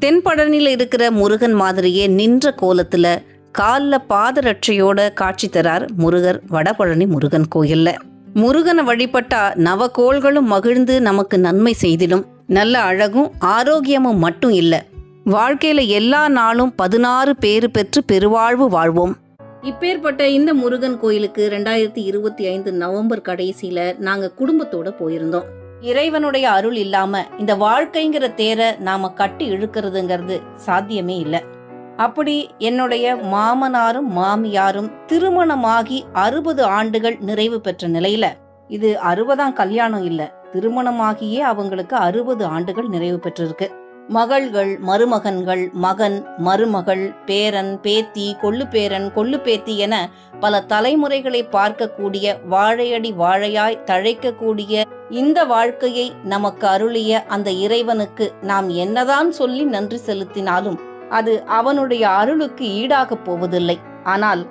தென்பழனியில் இருக்கிற முருகன் மாதிரியே நின்ற கோலத்துல கால்ல பாதரட்சையோட காட்சி தரார் முருகர் வடபழனி முருகன் கோயில்ல. முருகனை வழிபட்டா நவகோள்களும் மகிழ்ந்து நமக்கு நன்மை செய்திடும். நல்ல அழகும் ஆரோக்கியமும் மட்டும் இல்ல, வாழ்க்கையில எல்லா நாளும் 16 பேறு பெற்று பெருவாழ்வு வாழ்வோம். இப்பேற்பட்ட இந்த முருகன் கோயிலுக்கு 2025 நவம்பர் கடைசியில நாங்க குடும்பத்தோட போயிருந்தோம். இறைவனுடைய அருள் இல்லாம இந்த வாழ்க்கைங்கிற தேரை நாம கட்டி இழுக்கிறதுங்கிறது சாத்தியமே இல்லை. அப்படி என்னுடைய மாமனாரும் மாமியாரும் திருமணமாகி 60 ஆண்டுகள் நிறைவு பெற்ற நிலையில, இது 60ஆம் கல்யாணம் இல்ல, திருமணமாகியே அவங்களுக்கு 60 ஆண்டுகள் நிறைவு பெற்றிருக்கு. மகள்கள், மருமகன்கள், மகன், மருமகள், பேரன், பேத்தி, கொள்ளு பேரன், கொள்ளு பேத்தி என பல தலைமுறைகளை பார்க்கக்கூடிய, வாழையடி வாழையாய் தழைக்கக்கூடிய இந்த வாழ்க்கையை நமக்கு அருளிய அந்த இறைவனுக்கு நாம் என்னதான் சொல்லி நன்றி செலுத்தினாலும் அது அவனுடைய அருளுக்கு ஈடாக போவதில்லை. ஆனால்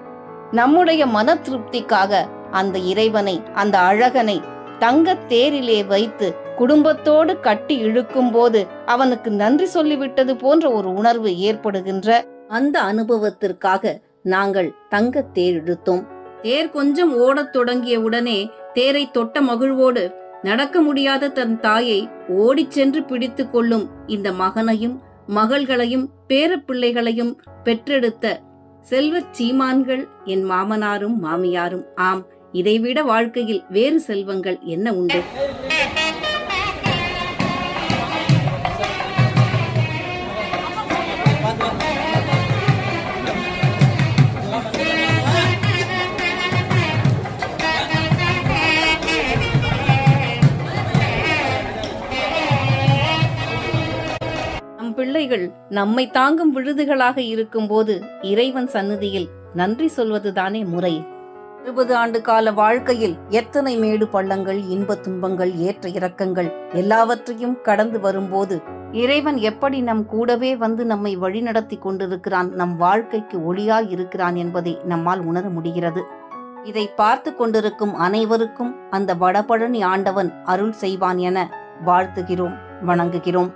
நம்முடைய மன திருப்திக்காக அந்த இறைவனை, அந்த அழகனை தங்க தேரிலே வைத்து குடும்பத்தோடு கட்டி இழுக்கும் போது அவனுக்கு நன்றி சொல்லிவிட்டது போன்ற ஒரு உணர்வு ஏற்படுகின்ற அந்த அனுபவத்திற்காக நாங்கள் தங்க தேர் இழுத்தோம். தேர் கொஞ்சம் ஓடத் தொடங்கிய உடனே தேரை தொட்ட மகிழ்வோடு நடக்க முடியாத தன் தாயை ஓடிச் சென்று பிடித்து கொள்ளும் இந்த மகனையும் மகள்களையும் பேரப்பிள்ளைகளையும் பெற்றெடுத்த செல்வச் சீமான்கள் என் மாமனாரும் மாமியாரும். ஆம், இதைவிட வாழ்க்கையில் வேறு செல்வங்கள் என்ன உண்டு? பிள்ளைகள் நம்மை தாங்கும் விழுதுகளாக இருக்கும் போது இறைவன் சந்நிதியில் நன்றி சொல்வதுதானே முறை. 60 ஆண்டு கால வாழ்க்கையில் எத்தனை மேடு பள்ளங்கள், இன்ப துன்பங்கள், ஏற்ற இறக்கங்கள் எல்லாவற்றையும் கடந்து வரும்போது இறைவன் எப்படி நம் கூடவே வந்து நம்மை வழிநடத்தி கொண்டிருக்கிறான், நம் வாழ்க்கைக்கு ஒளியாய் இருக்கிறான் என்பதை நம்மால் உணர முடிகிறது. இதை பார்த்து கொண்டிருக்கும் அனைவருக்கும் அந்த வடபழனி ஆண்டவன் அருள் செய்வான் என வாழ்த்துகிறோம், வணங்குகிறோம்.